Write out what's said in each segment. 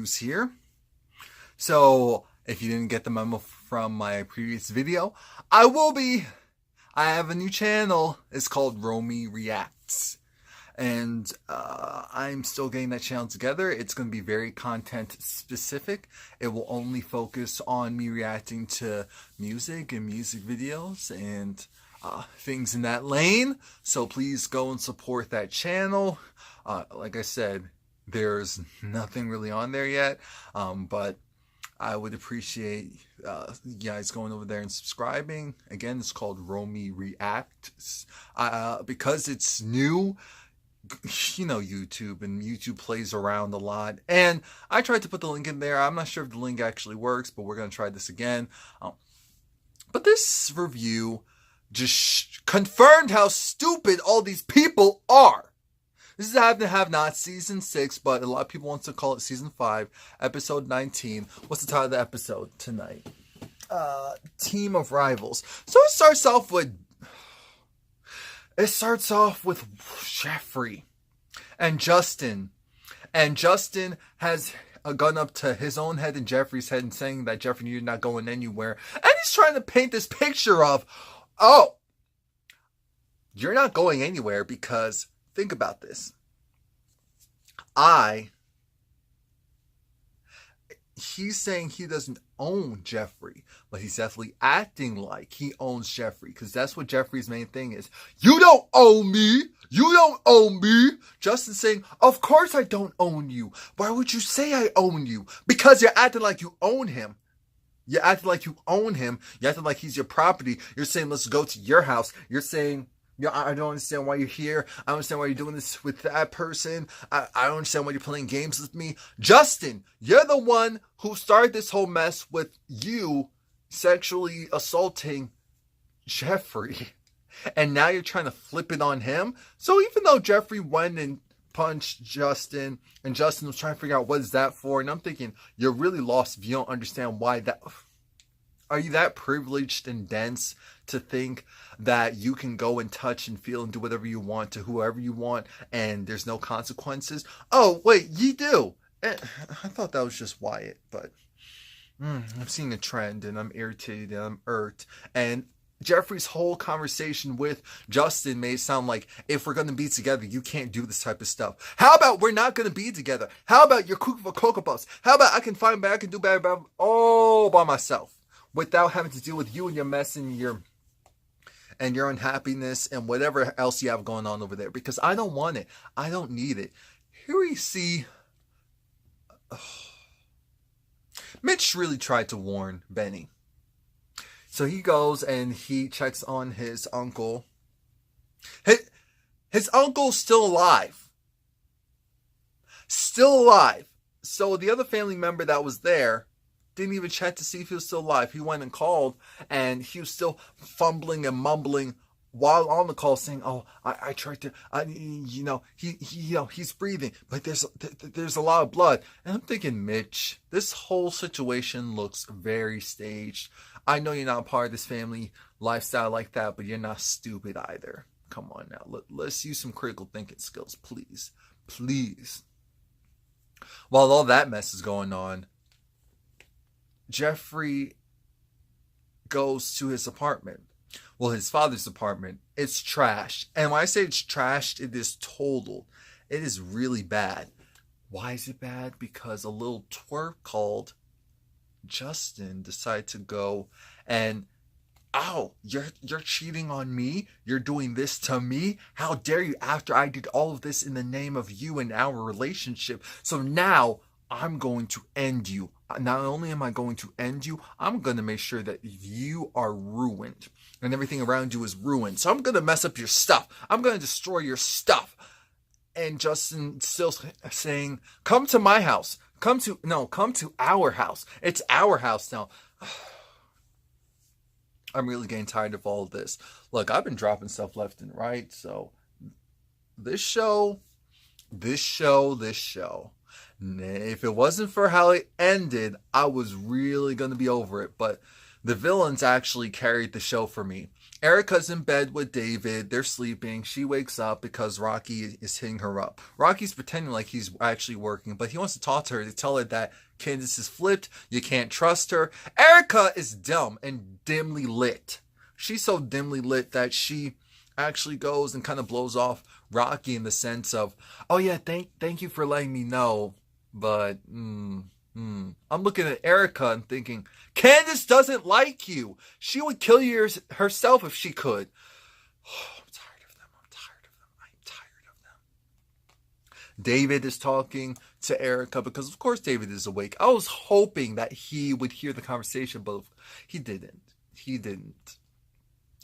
Reviews here. So, if you didn't get the memo from my previous video, I have a new channel. It's called Romie Reacts. And I'm still getting that channel together. It's going to be very content specific. It will only focus on me reacting to music and music videos and things in that lane. So please go and support that channel. Like I said, there's nothing really on there yet, but I would appreciate you guys going over there and subscribing. Again, it's called Romie Reacts. Because it's new, you know, YouTube plays around a lot, and I tried to put the link in there. I'm not sure if the link actually works, but we're going to try this again. But this review just confirmed how stupid all these people are. This is Have to Have Not, Season 6, but a lot of people want to call it Season 5, Episode 19. What's the title of the episode tonight? Team of Rivals. So it starts off with Jeffrey and Justin. And Justin has a gun up to his own head and Jeffrey's head and saying that Jeffrey, you're not going anywhere. And he's trying to paint this picture of, oh, you're not going anywhere because... think about this. He's saying he doesn't own Jeffrey, but he's definitely acting like he owns Jeffrey, because that's what Jeffrey's main thing is. You don't own me. You don't own me. Justin's saying, of course I don't own you. Why would you say I own you? Because you're acting like you own him. You're acting like you own him. You're acting like he's your property. You're saying, let's go to your house. You're saying... yeah, I don't understand why you're here. I don't understand why you're doing this with that person. I don't understand why you're playing games with me. Justin, you're the one who started this whole mess with you sexually assaulting Jeffrey. And now you're trying to flip it on him. So even though Jeffrey went and punched Justin, and Justin was trying to figure out what is that for, and I'm thinking, you're really lost if you don't understand why that... Are you that privileged and dense to think that you can go and touch and feel and do whatever you want to whoever you want and there's no consequences? Oh, wait, you do. I thought that was just Wyatt, but I'm seeing a trend and I'm irritated and I'm irked. And Jeffrey's whole conversation with Justin made it sound like, if we're going to be together, you can't do this type of stuff. How about we're not going to be together? How about you're cooking for Cocoa Puffs? How about I can find bad, I can do bad all by myself, without having to deal with you and your mess and your unhappiness and whatever else you have going on over there? Because I don't want it. I don't need it. Here we see... Mitch really tried to warn Benny. So he goes and he checks on his uncle. His uncle's still alive. Still alive. So the other family member that was there didn't even check to see if he was still alive. He went and called, and he was still fumbling and mumbling while on the call, saying, "Oh, I tried to, he's breathing, but there's a lot of blood." And I'm thinking, Mitch, this whole situation looks very staged. I know you're not part of this family lifestyle like that, but you're not stupid either. Come on now, let's use some critical thinking skills, please, please. While all that mess is going on, Jeffrey goes to his apartment. Well, his father's apartment. It's trashed. And when I say it's trashed, it is totaled. It is really bad. Why is it bad? Because a little twerp called Justin decided to go and, "Oh, you're cheating on me? You're doing this to me? How dare you, after I did all of this in the name of you and our relationship. So now I'm going to end you. Not only am I going to end you, I'm going to make sure that you are ruined and everything around you is ruined. So I'm going to mess up your stuff. I'm going to destroy your stuff." And Justin still saying, "Come to my house. Come to our house. It's our house now." I'm really getting tired of all of this. Look, I've been dropping stuff left and right. So this show. If it wasn't for how it ended, I was really going to be over it. But the villains actually carried the show for me. Erica's in bed with David. They're sleeping. She wakes up because Rocky is hitting her up. Rocky's pretending like he's actually working, but he wants to talk to her to tell her that Candace is flipped. You can't trust her. Erica is dumb and dimly lit. She's so dimly lit that she actually goes and kind of blows off Rocky in the sense of, oh yeah, thank you for letting me know, but I'm looking at Erica and thinking, Candace doesn't like you. She would kill you herself if she could. Oh, I'm tired of them. I'm tired of them. David is talking to Erica because, of course, David is awake. I was hoping that he would hear the conversation, but he didn't.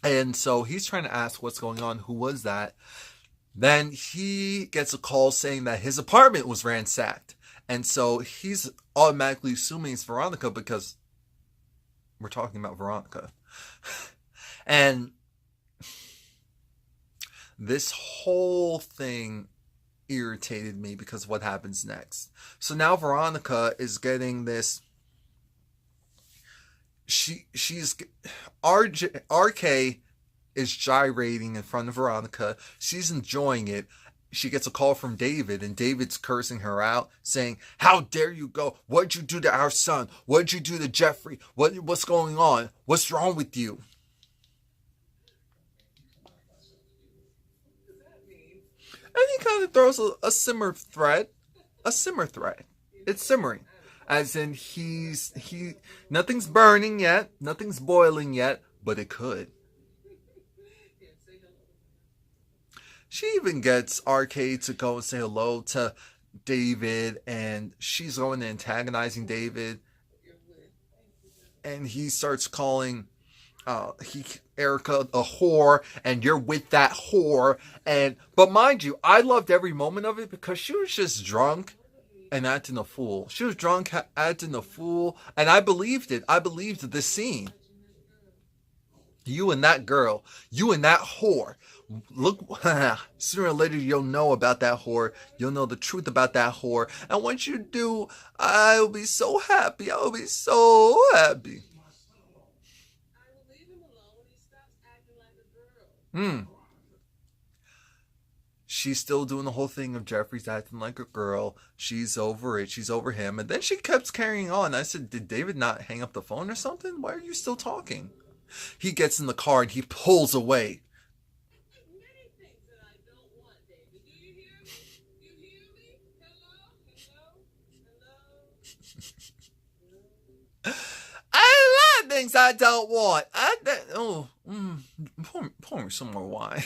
And so he's trying to ask what's going on. Who was that? Then he gets a call saying that his apartment was ransacked. And so he's automatically assuming it's Veronica because we're talking about Veronica. And this whole thing irritated me because of what happens next. So now Veronica is getting this. She's RK is gyrating in front of Veronica. She's enjoying it. She gets a call from David, and David's cursing her out, saying, how dare you go? What'd you do to our son? What'd you do to Jeffrey? What's going on? What's wrong with you? And he kind of throws a simmer thread. It's simmering. As in nothing's burning yet, nothing's boiling yet, but it could. She even gets RK to go and say hello to David, and she's going and antagonizing David. And he starts calling Erica a whore, and you're with that whore. But mind you, I loved every moment of it because she was just drunk and acting a fool. She was drunk, acting a fool, and I believed it. I believed the scene. You and that girl, you and that whore. Look, sooner or later you'll know about that whore. You'll know the truth about that whore. And once you do, I'll be so happy. I will be so happy. She's still doing the whole thing of Jeffrey's acting like a girl. She's over it. She's over him. And then she kept carrying on. I said, did David not hang up the phone or something? Why are you still talking? He gets in the car and he pulls away. I love things I don't want. Pour me some more wine.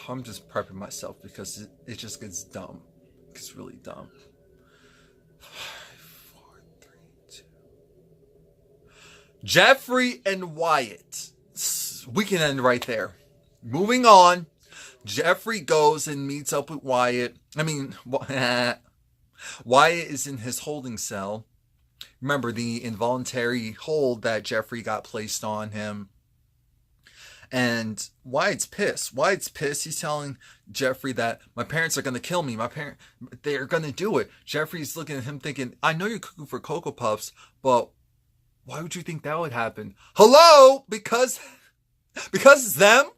I'm just prepping myself because it just gets dumb. It's really dumb. 5, 4, 3, 2. Jeffrey and Wyatt. We can end right there. Moving on. Jeffrey goes and meets up with Wyatt. Wyatt is in his holding cell. Remember the involuntary hold that Jeffrey got placed on him. And Wyatt's pissed. He's telling Jeffrey that my parents are going to kill me. They're going to do it. Jeffrey's looking at him thinking, I know you're cooking for Cocoa Puffs, but why would you think that would happen? Hello? Because it's them?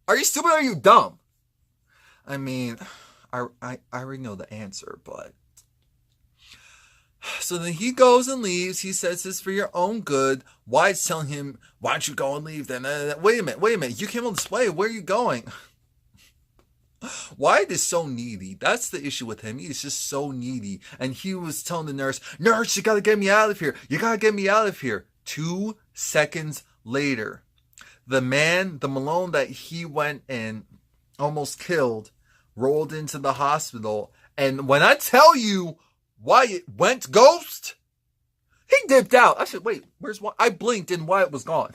Are you stupid or are you dumb? I already know the answer, but... So then he goes and leaves. He says this for your own good. Wyatt's telling him, why don't you go and leave then? Wait a minute. You came on display. Where are you going? Wyatt is so needy. That's the issue with him. He's just so needy. And he was telling the nurse, you got to get me out of here. 2 seconds later, the Malone that he went and almost killed, rolled into the hospital. And when I tell you, Wyatt went ghost, he dipped out. I said, wait, where's Wyatt? I blinked and Wyatt was gone.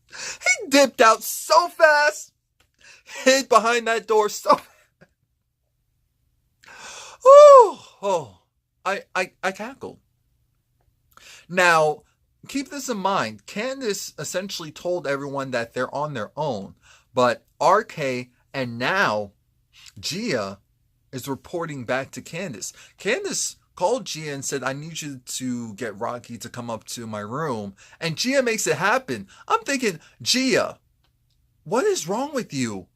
He dipped out so fast, hid behind that door so fast. I cackled. Now, keep this in mind. Candace essentially told everyone that they're on their own, but RK and now Gia is reporting back to Candace. Candace called Gia and said, I need you to get Rocky to come up to my room. And Gia makes it happen. I'm thinking, Gia, what is wrong with you?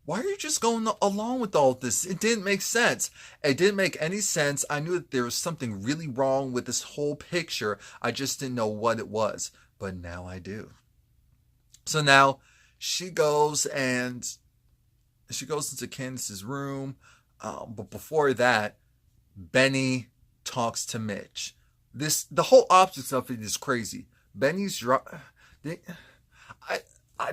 Why are you just going along with all this? It didn't make sense. It didn't make any sense. I knew that there was something really wrong with this whole picture. I just didn't know what it was. But now I do. So now she goes into Candace's room. But before that, Benny talks to Mitch. The whole optics of it is crazy. Benny's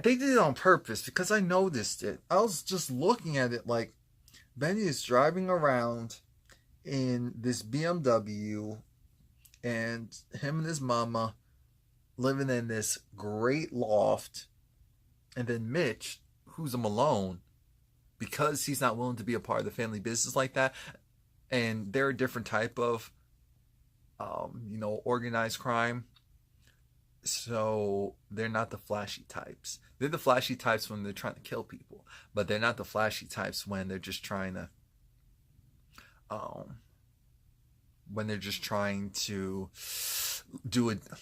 they did it on purpose because I noticed it. I was just looking at it like Benny is driving around in this BMW and him and his mama living in this great loft. And then Mitch, who's a Malone, because he's not willing to be a part of the family business like that, and they're a different type of, organized crime. So they're not the flashy types. They're the flashy types when they're trying to kill people, but they're not the flashy types when they're just trying to,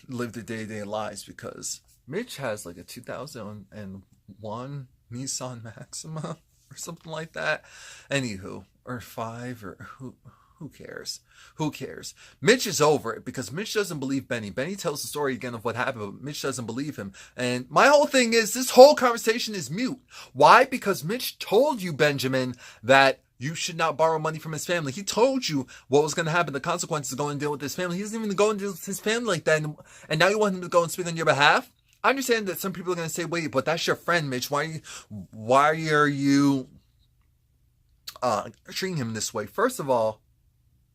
live their day-to-day lives. Because Mitch has like a 2001 Nissan Maxima or something like that. Anywho, or 5 or who cares? Who cares? Mitch is over it because Mitch doesn't believe Benny. Benny tells the story again of what happened, but Mitch doesn't believe him. And my whole thing is this whole conversation is mute. Why? Because Mitch told you, Benjamin, that you should not borrow money from his family. He told you what was going to happen, the consequences of going and deal with his family. He doesn't even go and deal with his family like that. And now you want him to go and speak on your behalf? I understand that some people are going to say, wait, but that's your friend, Mitch. Why are you treating him this way? First of all,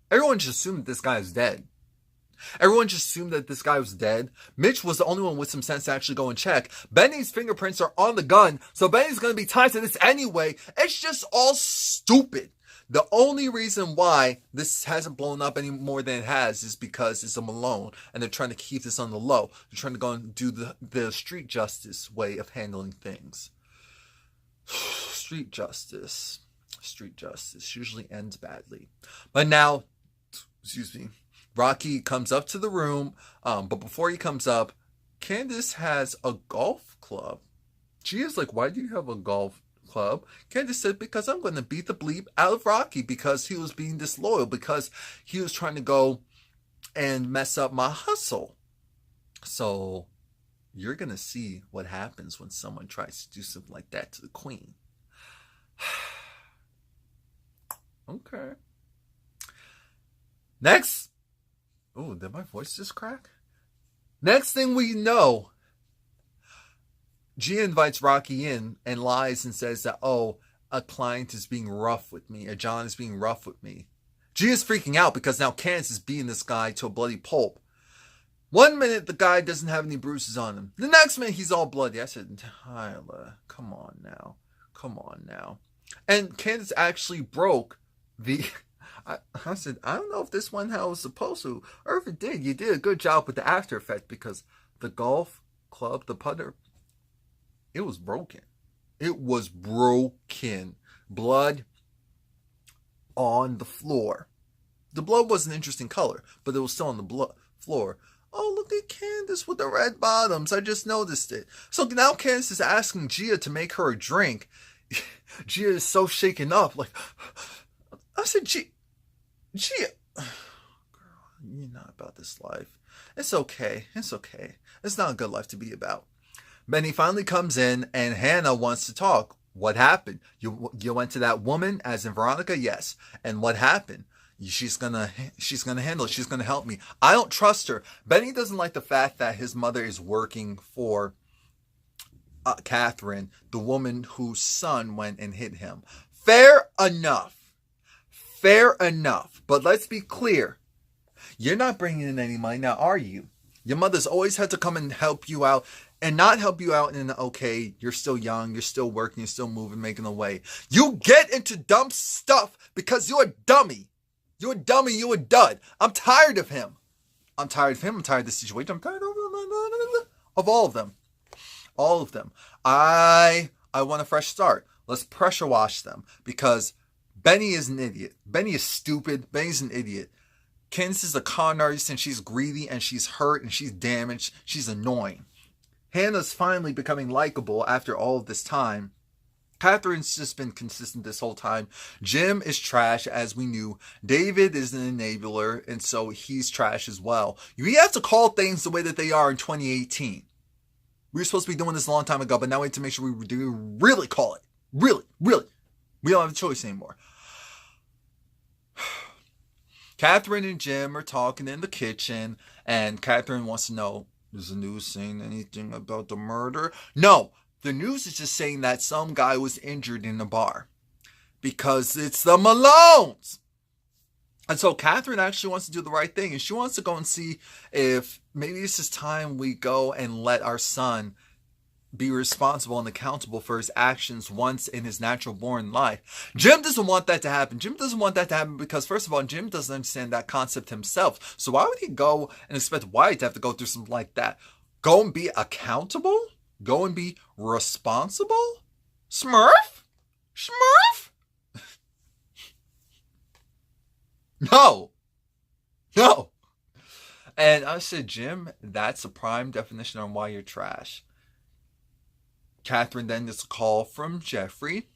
everyone just assumed that this guy is dead. Everyone just assumed that this guy was dead. Mitch was the only one with some sense to actually go and check. Benny's fingerprints are on the gun, so Benny's going to be tied to this anyway. It's just all stupid. The only reason why this hasn't blown up any more than it has is because it's a Malone, and they're trying to keep this on the low. They're trying to go and do the street justice way of handling things. Street justice usually ends badly. But now, Rocky comes up to the room, but before he comes up, Candace has a golf club. Gia's like, why do you have a golf club? Candace said, because I'm going to beat the bleep out of Rocky because he was being disloyal, because he was trying to go and mess up my hustle. So you're going to see what happens when someone tries to do something like that to the queen. Okay. Next. Oh, did my voice just crack? Next thing we know, Gia invites Rocky in and lies and says that, a client is being rough with me, or John is being rough with me. Gia's freaking out because now Candace is beating this guy to a bloody pulp. 1 minute, the guy doesn't have any bruises on him. The next minute, he's all bloody. I said, Tyler, come on now. And Candace actually broke I said, I don't know if this went how it was supposed to, or if it did. You did a good job with the after effect, because the golf club, the putter, it was broken. It was broken. Blood on the floor. The blood was an interesting color, but it was still on the floor. Oh, look at Candace with the red bottoms. I just noticed it. So now Candace is asking Gia to make her a drink. Gia is so shaken up. Like, I said, Gia, girl, you're not about this life. It's okay. It's not a good life to be about. Benny finally comes in, and Hannah wants to talk. What happened? You went to that woman, as in Veronica? Yes. And what happened? She's gonna handle it. She's gonna help me. I don't trust her. Benny doesn't like the fact that his mother is working for Catherine, the woman whose son went and hit him. Fair enough. But let's be clear. You're not bringing in any money now, are you? Your mother's always had to come and help you out, and not help you out in, okay, you're still young, you're still working, you're still moving, making a way. You get into dumb stuff because you're a dummy. You're a dummy, you're a dud. I'm tired of him. I'm tired of the situation. I'm tired of all of them. All of them. I want a fresh start. Let's pressure wash them, because Benny is an idiot. Benny is stupid. Benny's an idiot. Candace is a con artist, and she's greedy, and she's hurt, and she's damaged. She's annoying. Hannah's finally becoming likable after all of this time. Catherine's just been consistent this whole time. Jim is trash, as we knew. David is an enabler, and so he's trash as well. You have to call things the way that they are in 2018. We were supposed to be doing this a long time ago, but now we have to make sure we do really call it. Really. We don't have a choice anymore. Catherine and Jim are talking in the kitchen, and Catherine wants to know, is the news saying anything about the murder? No. The news is just saying that some guy was injured in the bar. Because it's the Malones. And so Catherine actually wants to do the right thing. And she wants to go and see if maybe this is time we go and let our son be responsible and accountable for his actions once in his natural born life. Jim doesn't want that to happen. Jim doesn't want that to happen because, first of all, Jim doesn't understand that concept himself. So why would he go and expect Wyatt to have to go through something like that? Go and be accountable? Go and be responsible? Smurf? No. And I said, Jim, that's a prime definition on why you're trash. Catherine then gets a call from Jeffrey.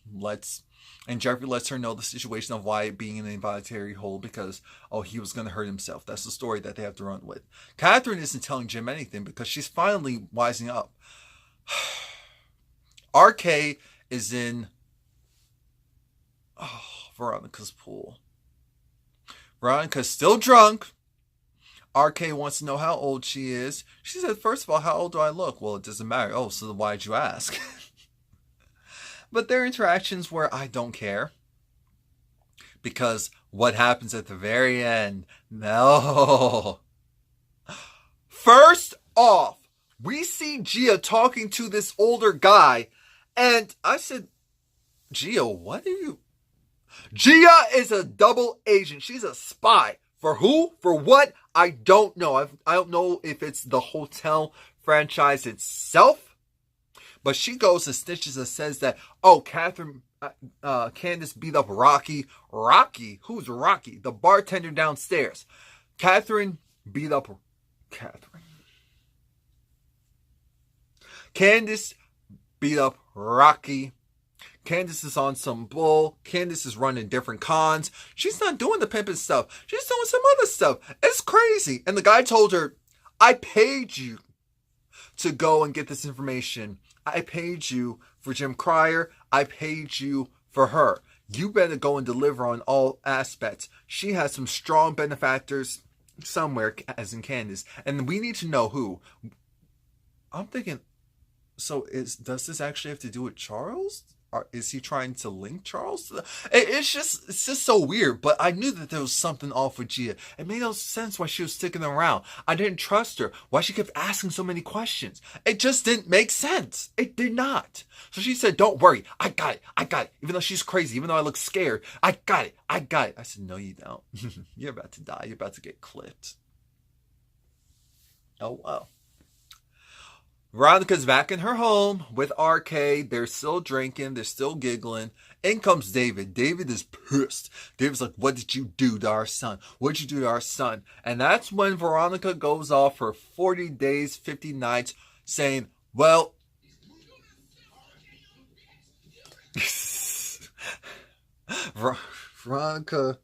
And Jeffrey lets her know the situation of Wyatt being in an involuntary hold because, he was going to hurt himself. That's the story that they have to run with. Catherine isn't telling Jim anything because she's finally wising up. RK is in Veronica's pool. Veronica's still drunk. RK wants to know how old she is. She said, first of all, how old do I look? Well, it doesn't matter. Oh, so why'd you ask? But their interactions where I don't care. Because what happens at the very end? No. First off, we see Gia talking to this older guy. And I said, Gia, what are you? Gia is a double agent. She's a spy. For who? For what? I don't know. I don't know if it's the hotel franchise itself. But she goes and snitches and says that, Candace beat up Rocky. Rocky? Who's Rocky? The bartender downstairs. Catherine beat up Catherine. Candace beat up Rocky. Candace is on some bull. Candace is running different cons. She's not doing the pimping stuff. She's doing some other stuff. It's crazy. And the guy told her, I paid you to go and get this information. I paid you for Jim Cryer. I paid you for her. You better go and deliver on all aspects. She has some strong benefactors somewhere, as in Candace. And we need to know who. I'm thinking, so does this actually have to do with Charles? Or is he trying to link Charles to it's just so weird. But I knew that there was something off with Gia. It made no sense why she was sticking around. I didn't trust her. Why she kept asking so many questions. It just didn't make sense. It did not. So she said, don't worry. I got it. Even though she's crazy. Even though I look scared. I got it. I said, no, you don't. You're about to die. You're about to get clipped. Oh, wow. Veronica's back in her home with RK. They're still drinking. They're still giggling. In comes David. David is pissed. David's like, what did you do to our son? What did you do to our son? And that's when Veronica goes off for 40 days, 50 nights, saying, well, Veronica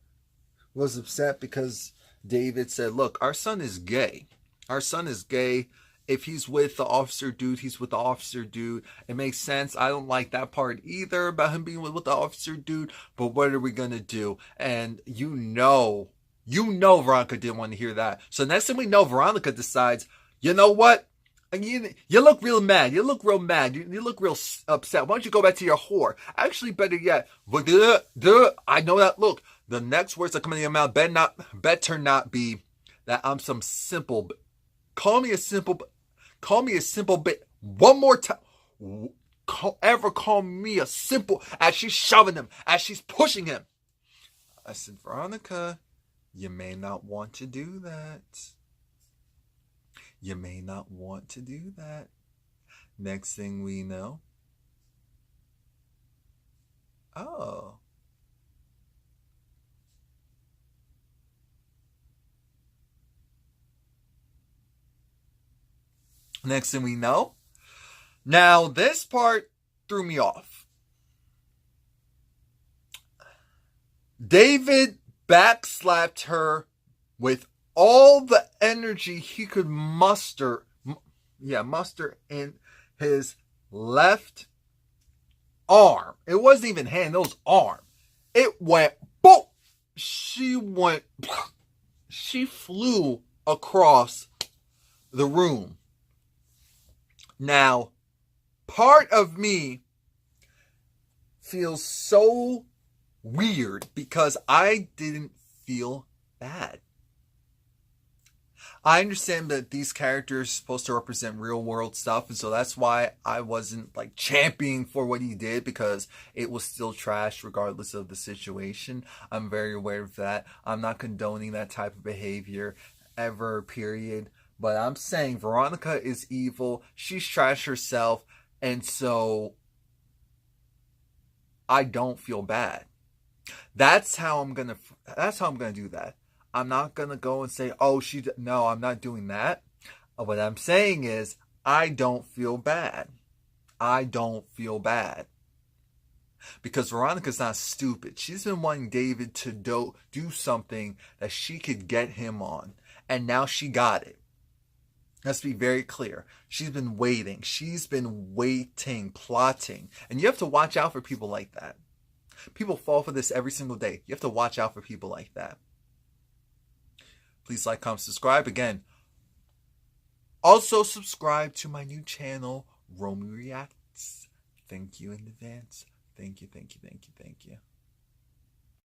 was upset because David said, look, our son is gay. Our son is gay. If he's with the officer dude, he's with the officer dude. It makes sense. I don't like that part either about him being with the officer dude. But what are we going to do? And you know Veronica didn't want to hear that. So next thing we know, Veronica decides, you know what? You look real mad. You look real mad. You look real upset. Why don't you go back to your whore? Actually, better yet, I know that look. The next words that come in your mouth better not be that I'm some simple. Call me a simple bit. One more time. Ever call me a simple, as she's shoving him, as she's pushing him. I said, Veronica, you may not want to do that. You may not want to do that. Next thing we know. Oh. Next thing we know, now this part threw me off. David backslapped her with all the energy he could muster in his left arm. It wasn't even hand, it was arm. It went boom. She flew across the room. Now, part of me feels so weird because I didn't feel bad. I understand that these characters are supposed to represent real world stuff, and so that's why I wasn't like championing for what he did, because it was still trash regardless of the situation. I'm very aware of that. I'm not condoning that type of behavior ever, period. But I'm saying Veronica is evil. She's trash herself, and so I don't feel bad. That's how I'm gonna do that. I'm not going to go and say, oh, no, I'm not doing that. What I'm saying is, I don't feel bad. I don't feel bad. Because Veronica's not stupid. She's been wanting David to do something that she could get him on. And now she got it. Let's be very clear. She's been waiting. She's been waiting, plotting. And you have to watch out for people like that. People fall for this every single day. You have to watch out for people like that. Please like, comment, subscribe. Again, also subscribe to my new channel, Romie Reacts. Thank you in advance. Thank you, thank you, thank you, thank you.